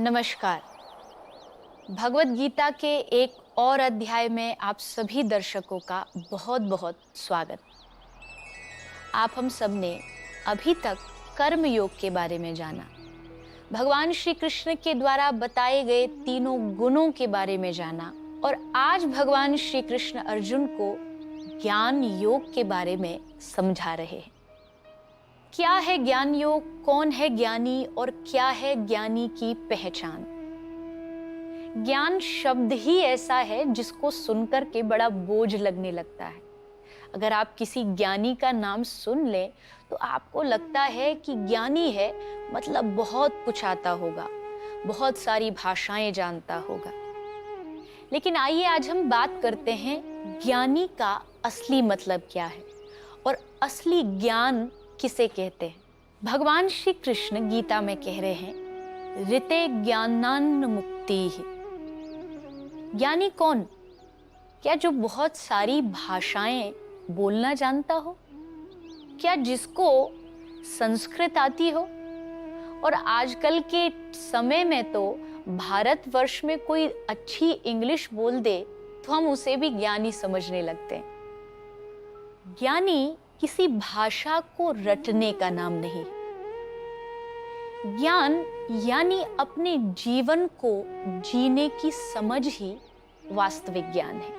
नमस्कार। भगवत गीता के एक और अध्याय में आप सभी दर्शकों का बहुत बहुत स्वागत। आप हम सब ने अभी तक कर्म योग के बारे में जाना, भगवान श्री कृष्ण के द्वारा बताए गए तीनों गुणों के बारे में जाना और आज भगवान श्री कृष्ण अर्जुन को ज्ञान योग के बारे में समझा रहे हैं। क्या है ज्ञान योग, कौन है ज्ञानी और क्या है ज्ञानी की पहचान। ज्ञान शब्द ही ऐसा है जिसको सुनकर के बड़ा बोझ लगने लगता है। अगर आप किसी ज्ञानी का नाम सुन लें तो आपको लगता है कि ज्ञानी है मतलब बहुत कुछ आता होगा, बहुत सारी भाषाएं जानता होगा। लेकिन आइए आज हम बात करते हैं ज्ञानी का असली मतलब क्या है और असली ज्ञान किसे कहते हैं। भगवान श्री कृष्ण गीता में कह रहे हैं, ऋते ज्ञानान्न मुक्ति। ज्ञानी कौन? क्या जो बहुत सारी भाषाएं बोलना जानता हो? क्या जिसको संस्कृत आती हो? और आजकल के समय में तो भारतवर्ष में कोई अच्छी इंग्लिश बोल दे तो हम उसे भी ज्ञानी समझने लगते हैं। ज्ञानी किसी भाषा को रटने का नाम नहीं। ज्ञान यानी अपने जीवन को जीने की समझ ही वास्तविक ज्ञान है।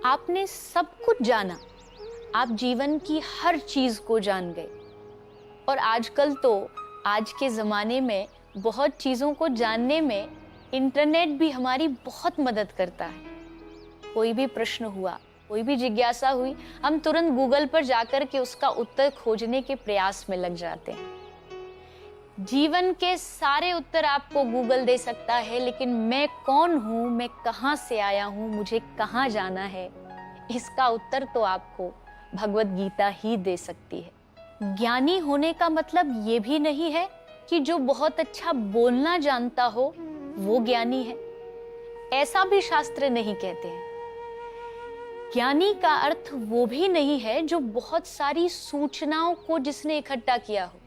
आपने सब कुछ जाना, आप जीवन की हर चीज को जान गए। और आजकल तो आज के जमाने में बहुत चीजों को जानने में इंटरनेट भी हमारी बहुत मदद करता है। कोई भी प्रश्न हुआ, कोई भी जिज्ञासा हुई, हम तुरंत गूगल पर जाकर के उसका उत्तर खोजने के प्रयास में लग जाते हैं। जीवन के सारे उत्तर आपको गूगल दे सकता है, लेकिन मैं कौन हूं, मैं कहां से आया हूं, मुझे कहां जाना है, इसका उत्तर तो आपको भगवत गीता ही दे सकती है। ज्ञानी होने का मतलब ये भी नहीं है कि जो बहुत अच्छा बोलना जानता हो वो ज्ञानी है। ऐसा भी शास्त्र नहीं कहते हैं। ज्ञानी का अर्थ वो भी नहीं है जो बहुत सारी सूचनाओं को जिसने इकट्ठा किया हो,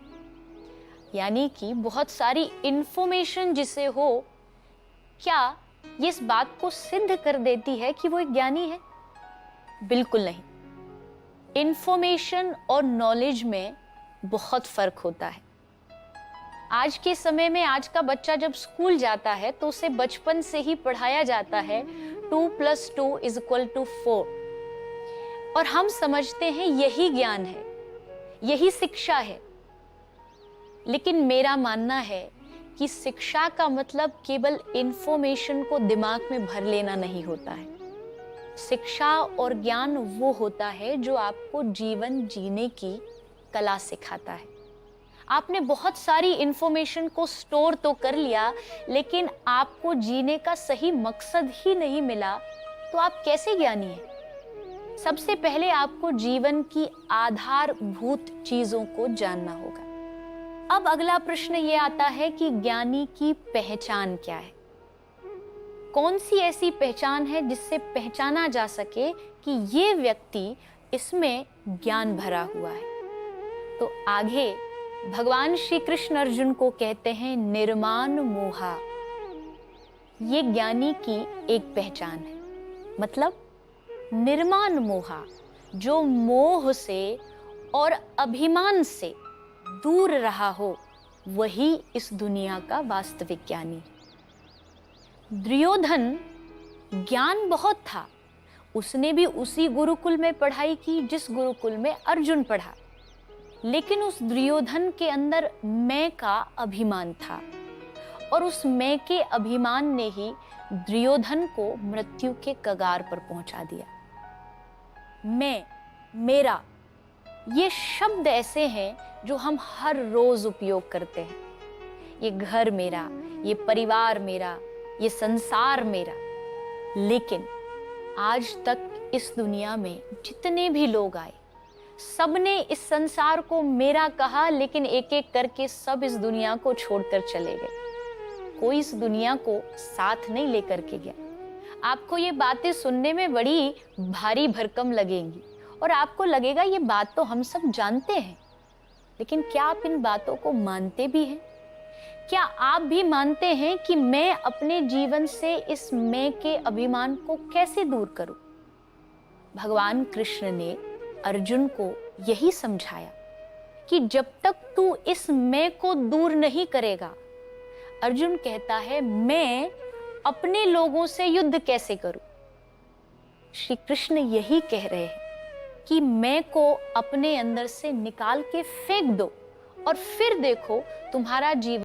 यानी कि बहुत सारी इंफॉर्मेशन जिसे हो। क्या ये इस बात को सिद्ध कर देती है कि वो एक ज्ञानी है? बिल्कुल नहीं। इंफॉर्मेशन और नॉलेज में बहुत फर्क होता है। आज के समय में आज का बच्चा जब स्कूल जाता है तो उसे बचपन से ही पढ़ाया जाता है 2 + 2 = 4 और हम समझते हैं यही ज्ञान है, यही शिक्षा है। लेकिन मेरा मानना है कि शिक्षा का मतलब केवल इंफॉर्मेशन को दिमाग में भर लेना नहीं होता है। शिक्षा और ज्ञान वो होता है जो आपको जीवन जीने की कला सिखाता है। आपने बहुत सारी इंफॉर्मेशन को स्टोर तो कर लिया, लेकिन आपको जीने का सही मकसद ही नहीं मिला, तो आप कैसे ज्ञानी हैं? सबसे पहले आपको जीवन की आधारभूत चीजों को जानना होगा। अब अगला प्रश्न ये आता है कि ज्ञानी की पहचान क्या है? कौन सी ऐसी पहचान है जिससे पहचाना जा सके कि ये व्यक्ति, इसमें ज्ञान भरा हुआ है? तो आगे भगवान श्री कृष्ण अर्जुन को कहते हैं, निर्माण मोहा। ये ज्ञानी की एक पहचान है। मतलब निर्माण मोहा, जो मोह से और अभिमान से दूर रहा हो, वही इस दुनिया का वास्तविक ज्ञानी। दुर्योधन ज्ञान बहुत था, उसने भी उसी गुरुकुल में पढ़ाई की जिस गुरुकुल में अर्जुन पढ़ा, लेकिन उस दुर्योधन के अंदर मैं का अभिमान था और उस मैं के अभिमान ने ही दुर्योधन को मृत्यु के कगार पर पहुंचा दिया। मैं, मेरा, ये शब्द ऐसे हैं जो हम हर रोज उपयोग करते हैं। ये घर मेरा, ये परिवार मेरा, ये संसार मेरा। लेकिन आज तक इस दुनिया में जितने भी लोग आए, सबने इस संसार को मेरा कहा, लेकिन एक एक करके सब इस दुनिया को छोड़कर चले गए। कोई इस दुनिया को साथ नहीं लेकर के गया। आपको ये बातें सुनने में बड़ी भारी भरकम लगेंगी और आपको लगेगा ये बात तो हम सब जानते हैं, लेकिन क्या आप इन बातों को मानते भी हैं? क्या आप भी मानते हैं कि मैं अपने जीवन से इस मैं के अभिमान को कैसे दूर करूं? भगवान कृष्ण ने अर्जुन को यही समझाया कि जब तक तू इस मैं को दूर नहीं करेगा, अर्जुन कहता है, मैं अपने लोगों से युद्ध कैसे करूं? श्री कृष्ण यही कह रहे हैं कि मैं को अपने अंदर से निकाल के फेंक दो और फिर देखो तुम्हारा जीवन